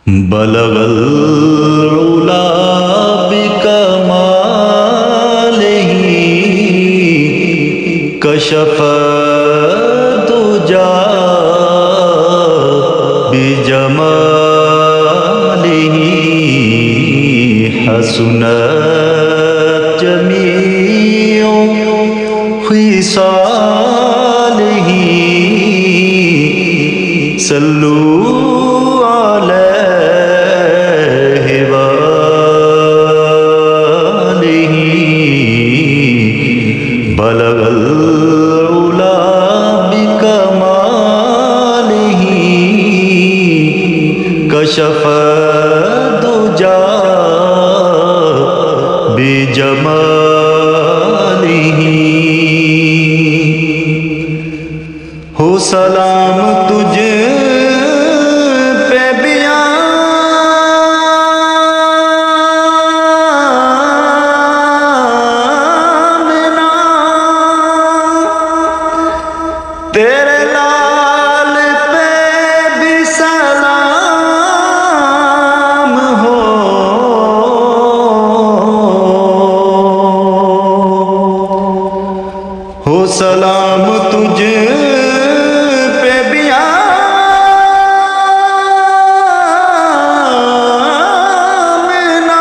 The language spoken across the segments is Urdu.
بلغ العلا بکمالہ کشف الدجا بجمالہ حسنت جمیع خصالہ صلو بلغ العلا بکمالہ کشف الدجا بجمالہ ہو سلام تجھ تیرے لال پہ بھی سلام ہو سلام تجھ پہ بھی آمنا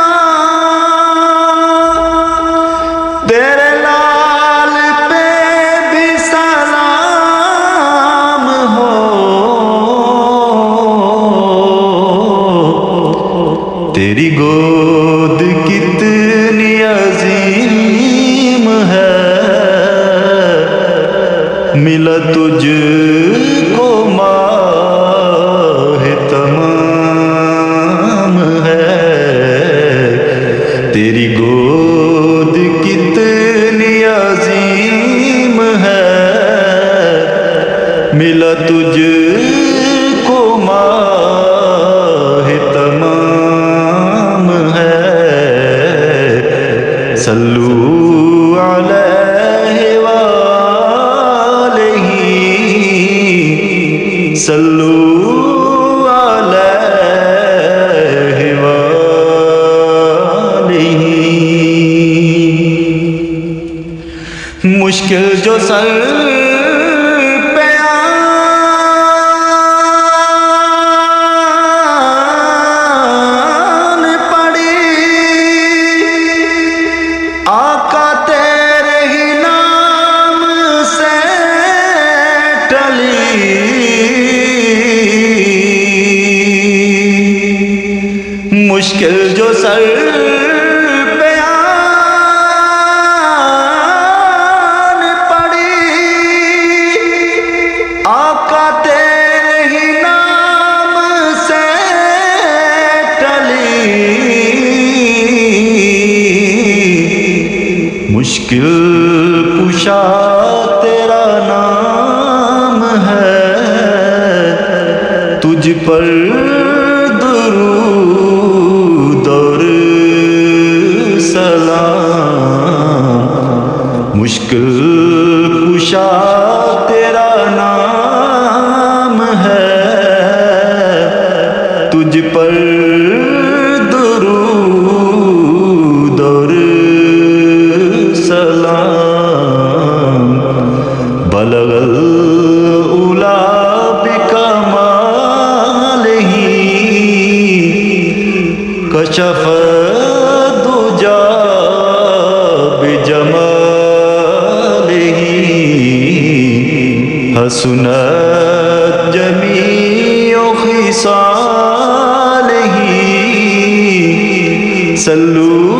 تیرے لال پہ بھی سلام تیری گود کتنی عظیم ہے ملا تجھ کو ماہ تمام ہے تیری گود کتنی عظیم ہے ملا تجھ کو ماہ تمام ہے صلو علیہ وآلہ صلو علیہ وآلہ مشکل جو سر مشکل جو سر پہ آن پڑی آقا تیرے ہی نام سے ٹلی مشکل کشا تیرا نام ہے تجھ پر درود اور سلام مشکل کشا تیرا نام ہے تجھ پر درود اور سلام بلغ العلا بکمالہ کشف الدجا بجمالہ حسنت جمیع خصالہ صلو